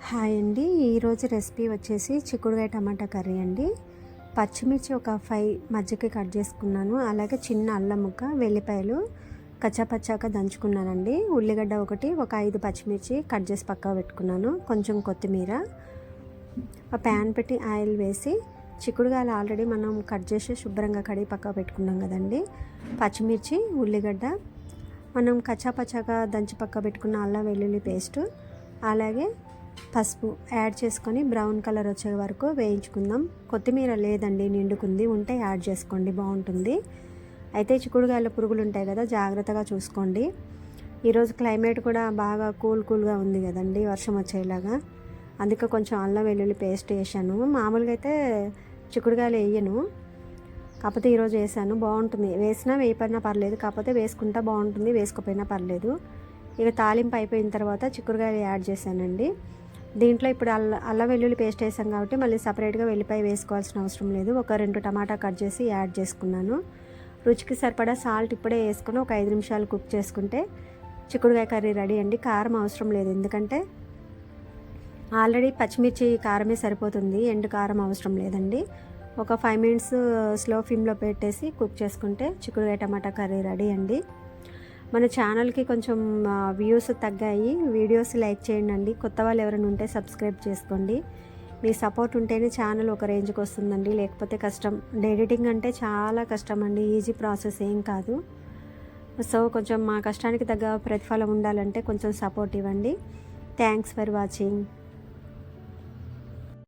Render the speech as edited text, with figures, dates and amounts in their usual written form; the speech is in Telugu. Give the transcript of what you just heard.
హాయ్ అండి. ఈరోజు రెసిపీ వచ్చేసి చిక్కుడుకాయ టమాటా కర్రీ అండి. పచ్చిమిర్చి ఒక 5 మధ్యకి కట్ చేసుకున్నాను. అలాగే చిన్న అల్లం ముక్క, వెల్లిపాయలు కచ్చాపచ్చాగా దంచుకున్నానండి. ఉల్లిగడ్డ ఒకటి, ఒక 5 పచ్చిమిర్చి కట్ చేసి పక్కకు పెట్టుకున్నాను. కొంచెం కొత్తిమీర, ఒక ప్యాన్ పెట్టి ఆయిల్ వేసి చిక్కుడుకాయలు ఆల్రెడీ మనం కట్ చేసి శుభ్రంగా కడిగి పక్కకు పెట్టుకున్నాం కదండి. పచ్చిమిర్చి, ఉల్లిగడ్డ, మనం కచ్చాపచ్చాగా దంచి పక్క పెట్టుకున్న అల్లం వెల్లుల్లి పేస్టు, అలాగే పసుపు యాడ్ చేసుకొని బ్రౌన్ కలర్ వచ్చే వరకు వేయించుకుందాం. కొత్తిమీర లేదండి, నిండుకుంది, ఉంటే యాడ్ చేసుకోండి, బాగుంటుంది. అయితే చిక్కుడుకాయల పురుగులు ఉంటాయి కదా, జాగ్రత్తగా చూసుకోండి. ఈరోజు క్లైమేట్ కూడా బాగా కూల్గా ఉంది కదండి, వర్షం వచ్చేలాగా. అందుకే కొంచెం అల్లం వెల్లుల్లి పేస్ట్ వేసాను. మామూలుగా అయితే చిక్కుడుకాయలు వేయను, కాకపోతే ఈరోజు వేసాను. బాగుంటుంది, వేసినా వేయకపోయినా పర్లేదు, కాకపోతే వేసుకుంటా బాగుంటుంది, వేసుకోపోయినా పర్లేదు. ఇక తాలింపు అయిపోయిన తర్వాత చిక్కుడుకాయలు యాడ్ చేశానండి. దీంట్లో ఇప్పుడు అల్లం వెల్లుల్లి పేస్ట్ వేసాం కాబట్టి మళ్ళీ సపరేట్గా వెల్లిపాయ వేసుకోవాల్సిన అవసరం లేదు. ఒక 2 టమాటా కట్ చేసి యాడ్ చేసుకున్నాను. రుచికి సరిపడా సాల్ట్ ఇప్పుడే వేసుకొని ఒక 5 నిమిషాలు కుక్ చేసుకుంటే చిక్కుడుకాయ కర్రీ రెడీ అండి. కారం అవసరం లేదు, ఎందుకంటే ఆల్రెడీ పచ్చిమిర్చి కారమే సరిపోతుంది, ఎండు కారం అవసరం లేదండి. ఒక 5 మినిట్స్ స్లో ఫ్లేమ్లో పెట్టేసి కుక్ చేసుకుంటే చిక్కుడుకాయ టమాటా కర్రీ రెడీ అండి. మన ఛానల్కి కొంచెం వ్యూస్ తగ్గాయి, వీడియోస్ లైక్ చేయండి. కొత్త వాళ్ళు ఎవరైనా ఉంటే సబ్స్క్రైబ్ చేసుకోండి. మీ సపోర్ట్ ఉంటేనే ఛానల్ ఒక రేంజ్కి వస్తుందండి, లేకపోతే కష్టం. ఎడిటింగ్ అంటే చాలా కష్టం అండి, ఈజీ ప్రాసెస్ ఏం కాదు. సో కొంచెం మా కష్టానికి తగ్గ ప్రతిఫలం ఉండాలంటే కొంచెం సపోర్ట్ ఇవ్వండి. Thanks for watching.